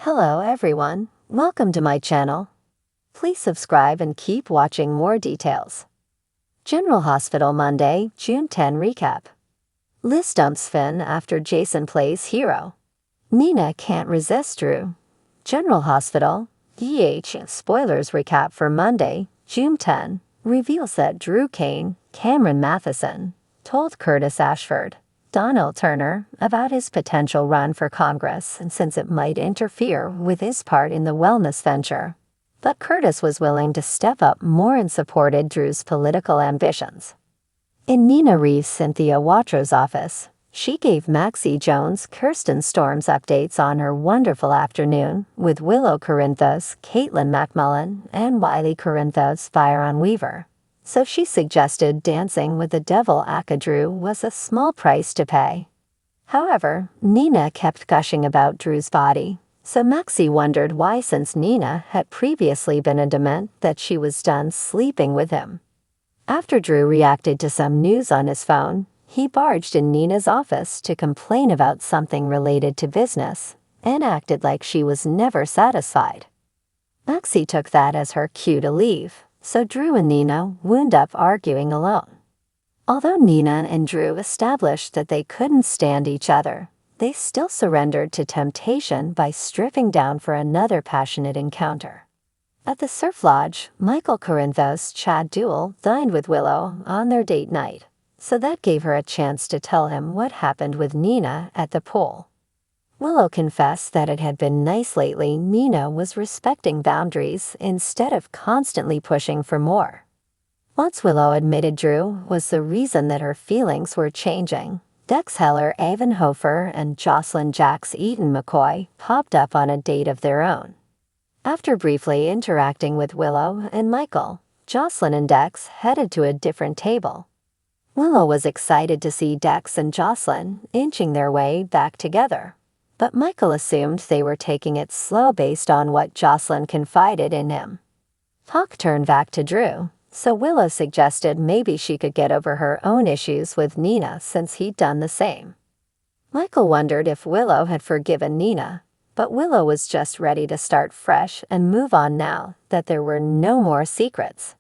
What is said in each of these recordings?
Hello everyone, welcome to my channel. Please subscribe and keep watching more details. General Hospital Monday, June 10 recap. Liz dumps Finn after Jason plays hero. Nina can't resist Drew. General Hospital, spoilers recap for Monday, June 10, reveals that Drew Kane, Cameron Matheson, told Curtis Ashford, Donald Turner, about his potential run for Congress and since it might interfere with his part in the wellness venture. But Curtis was willing to step up more and supported Drew's political ambitions. In Nina Reeves' Cynthia Watro's office, she gave Maxie Jones Kirsten Storms updates on her wonderful afternoon with Willow Corinthos, Caitlin McMullen, and Wiley Corinthos Byron Weaver. So she suggested dancing with the devil Drew was a small price to pay. However, Nina kept gushing about Drew's body, so Maxie wondered why since Nina had previously been adamant that she was done sleeping with him. After Drew reacted to some news on his phone, he barged in Nina's office to complain about something related to business and acted like she was never satisfied. Maxie took that as her cue to leave, so Drew and Nina wound up arguing alone. Although Nina and Drew established that they couldn't stand each other, they still surrendered to temptation by stripping down for another passionate encounter. At the Surf Lodge, Michael Corinthos Chad Duell dined with Willow on their date night, so that gave her a chance to tell him what happened with Nina at the pool. Willow confessed that it had been nice lately Nina was respecting boundaries instead of constantly pushing for more. Once Willow admitted Drew was the reason that her feelings were changing, Dex Heller, Avon Hofer, and Jocelyn Jax Eaton McCoy popped up on a date of their own. After briefly interacting with Willow and Michael, Jocelyn and Dex headed to a different table. Willow was excited to see Dex and Jocelyn inching their way back together, but Michael assumed they were taking it slow based on what Jocelyn confided in him. Talk turned back to Drew, so Willow suggested maybe she could get over her own issues with Nina since he'd done the same. Michael wondered if Willow had forgiven Nina, but Willow was just ready to start fresh and move on now that there were no more secrets.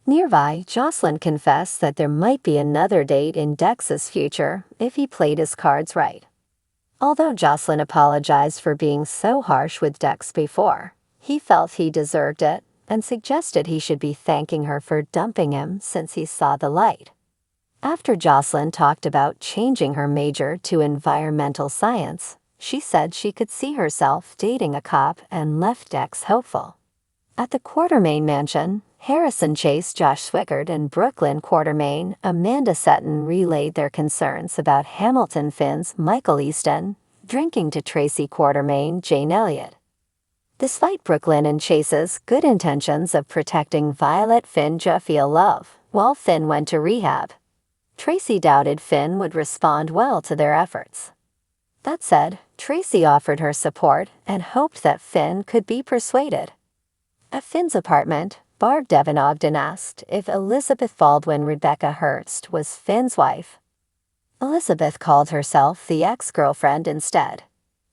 Nearby, Jocelyn confessed that there might be another date in Dex's future if he played his cards right. Although Jocelyn apologized for being so harsh with Dex before, he felt he deserved it and suggested he should be thanking her for dumping him since he saw the light. After Jocelyn talked about changing her major to environmental science, she said she could see herself dating a cop and left Dex hopeful. At the Quartermaine mansion, Harrison Chase, Josh Swickard, and Brooklyn Quartermaine, Amanda Sutton relayed their concerns about Hamilton Finn's Michael Easton drinking to Tracy Quartermaine, Jane Elliott. Despite Brooklyn and Chase's good intentions of protecting Violet Finn Juffield love while Finn went to rehab, Tracy doubted Finn would respond well to their efforts. That said, Tracy offered her support and hoped that Finn could be persuaded. At Finn's apartment, Barb Devin Ogden asked if Elizabeth Baldwin Rebecca Hurst was Finn's wife. Elizabeth called herself the ex-girlfriend instead,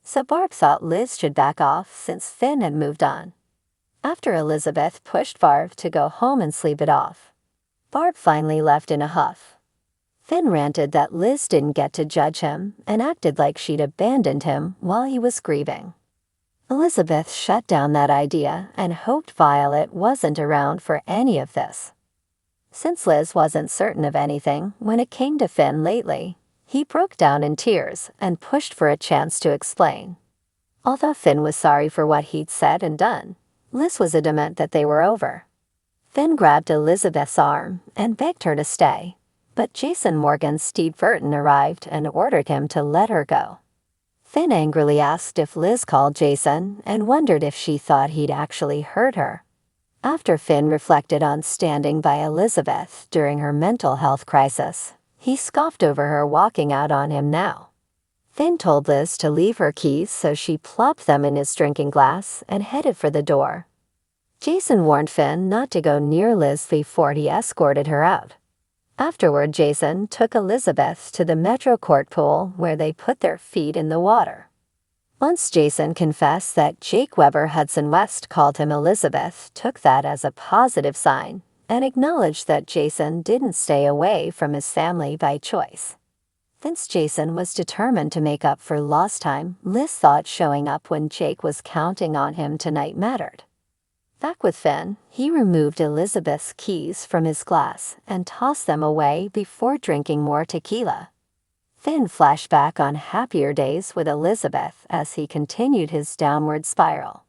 so Barb thought Liz should back off since Finn had moved on. After Elizabeth pushed Barb to go home and sleep it off, Barb finally left in a huff. Finn ranted that Liz didn't get to judge him and acted like she'd abandoned him while he was grieving. Elizabeth shut down that idea and hoped Violet wasn't around for any of this. Since Liz wasn't certain of anything when it came to Finn lately, he broke down in tears and pushed for a chance to explain. Although Finn was sorry for what he'd said and done, Liz was adamant that they were over. Finn grabbed Elizabeth's arm and begged her to stay, but Jason Morgan's Steve Burton arrived and ordered him to let her go. Finn angrily asked if Liz called Jason and wondered if she thought he'd actually hurt her. After Finn reflected on standing by Elizabeth during her mental health crisis, he scoffed over her walking out on him now. Finn told Liz to leave her keys, so she plopped them in his drinking glass and headed for the door. Jason warned Finn not to go near Liz before he escorted her out. Afterward, Jason took Elizabeth to the Metro Court pool where they put their feet in the water. Once Jason confessed that Jake Weber Hudson West called him Elizabeth, took that as a positive sign, and acknowledged that Jason didn't stay away from his family by choice. Since Jason was determined to make up for lost time, Liz thought showing up when Jake was counting on him tonight mattered. Back with Finn, he removed Elizabeth's keys from his glass and tossed them away before drinking more tequila. Finn flashed back on happier days with Elizabeth as he continued his downward spiral.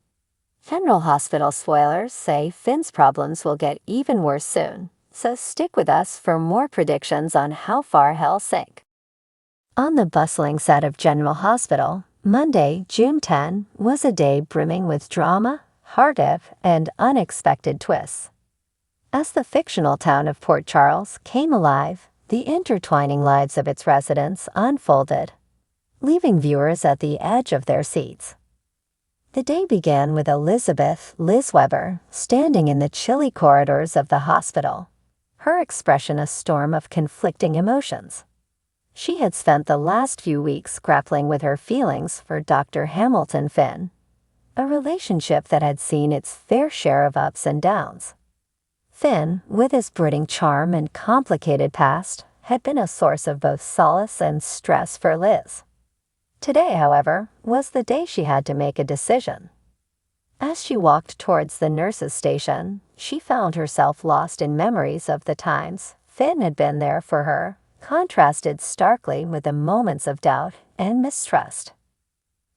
General Hospital spoilers say Finn's problems will get even worse soon, so stick with us for more predictions on how far he'll sink. On the bustling set of General Hospital, Monday, June 10, was a day brimming with drama, heartache, and unexpected twists. As the fictional town of Port Charles came alive, the intertwining lives of its residents unfolded, leaving viewers at the edge of their seats. The day began with Elizabeth "Liz" Weber standing in the chilly corridors of the hospital, her expression a storm of conflicting emotions. She had spent the last few weeks grappling with her feelings for Dr. Hamilton Finn, a relationship that had seen its fair share of ups and downs. Finn, with his brooding charm and complicated past, had been a source of both solace and stress for Liz. Today, however, was the day she had to make a decision. As she walked towards the nurse's station, she found herself lost in memories of the times Finn had been there for her, contrasted starkly with the moments of doubt and mistrust.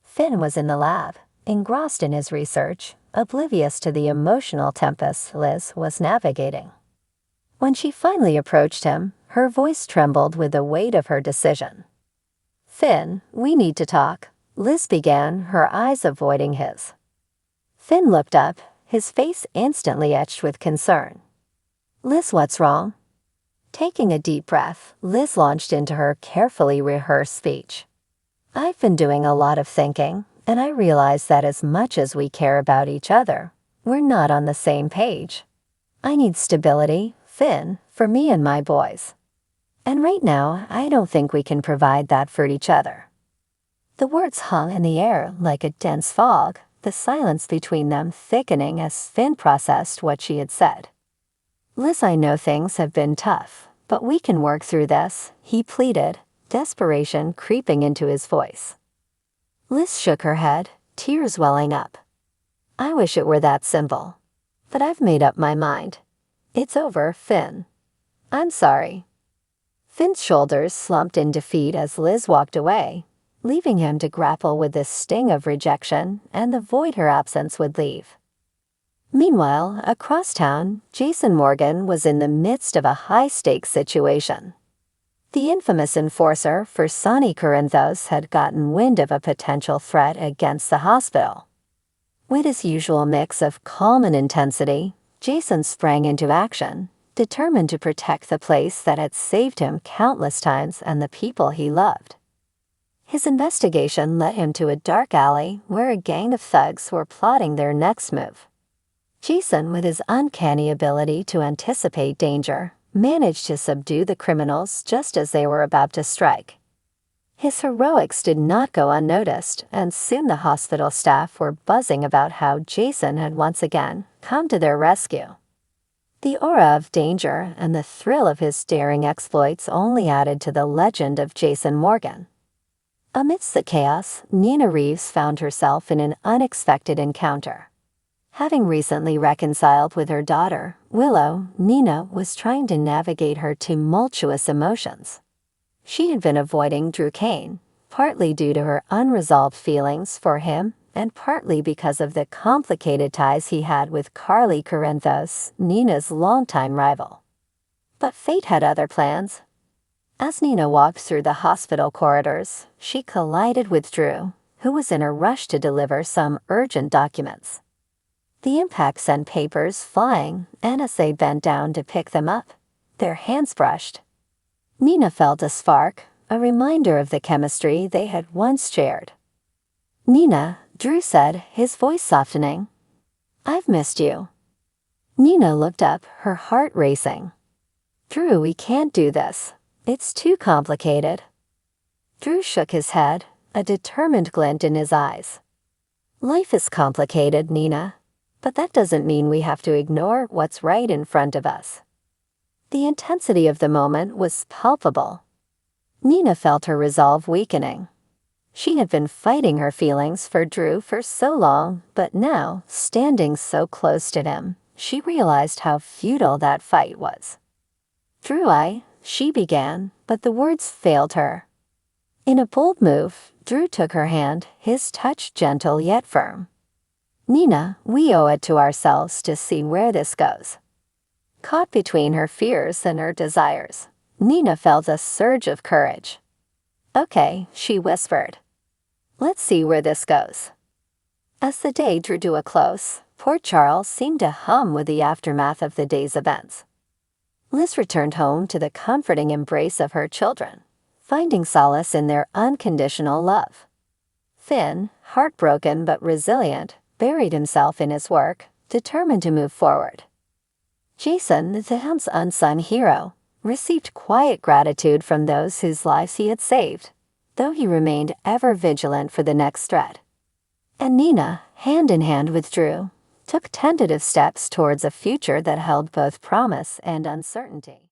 Finn was in the lab, engrossed in his research, oblivious to the emotional tempest Liz was navigating. When she finally approached him, her voice trembled with the weight of her decision. "Finn, we need to talk," Liz began, her eyes avoiding his. Finn looked up, his face instantly etched with concern. "Liz, what's wrong?" Taking a deep breath, Liz launched into her carefully rehearsed speech. "I've been doing a lot of thinking, and I realize that as much as we care about each other, we're not on the same page. I need stability, Finn, for me and my boys. And right now, I don't think we can provide that for each other." The words hung in the air like a dense fog, the silence between them thickening as Finn processed what she had said. "Liz, I know things have been tough, but we can work through this," he pleaded, desperation creeping into his voice. Liz shook her head, tears welling up. "I wish it were that simple. But I've made up my mind. It's over, Finn. I'm sorry." Finn's shoulders slumped in defeat as Liz walked away, leaving him to grapple with the sting of rejection and the void her absence would leave. Meanwhile, across town, Jason Morgan was in the midst of a high-stakes situation. The infamous enforcer for Sonny Corinthos had gotten wind of a potential threat against the hospital. With his usual mix of calm and intensity, Jason sprang into action, determined to protect the place that had saved him countless times and the people he loved. His investigation led him to a dark alley where a gang of thugs were plotting their next move. Jason, with his uncanny ability to anticipate danger, managed to subdue the criminals just as they were about to strike. His heroics did not go unnoticed, and soon the hospital staff were buzzing about how Jason had once again come to their rescue. The aura of danger and the thrill of his daring exploits only added to the legend of Jason Morgan. Amidst the chaos, Nina Reeves found herself in an unexpected encounter. Having recently reconciled with her daughter, Willow, Nina was trying to navigate her tumultuous emotions. She had been avoiding Drew Kane, partly due to her unresolved feelings for him and partly because of the complicated ties he had with Carly Corinthos, Nina's longtime rival. But fate had other plans. As Nina walked through the hospital corridors, she collided with Drew, who was in a rush to deliver some urgent documents. The impact sent papers flying, and as they bent down to pick them up, their hands brushed. Nina felt a spark, a reminder of the chemistry they had once shared. "Nina," Drew said, his voice softening. "I've missed you." Nina looked up, her heart racing. "Drew, we can't do this. It's too complicated." Drew shook his head, a determined glint in his eyes. Life is complicated, Nina, but that doesn't mean we have to ignore what's right in front of us. The intensity of the moment was palpable. Nina felt her resolve weakening. She had been fighting her feelings for Drew for so long, but now, standing so close to him, she realized how futile that fight was. Drew, she began, but the words failed her. In a bold move, Drew took her hand, his touch gentle yet firm. Nina, we owe it to ourselves to see where this goes. Caught between her fears and her desires, Nina felt a surge of courage. Okay, she whispered. Let's see where this goes. As the day drew to a close, Port Charles seemed to hum with the aftermath of the day's events. Liz returned home to the comforting embrace of her children, finding solace in their unconditional love. Finn, heartbroken but resilient, buried himself in his work, determined to move forward. Jason, the town's unsung hero, received quiet gratitude from those whose lives he had saved, though he remained ever vigilant for the next threat. And Nina, hand in hand with Drew, took tentative steps towards a future that held both promise and uncertainty.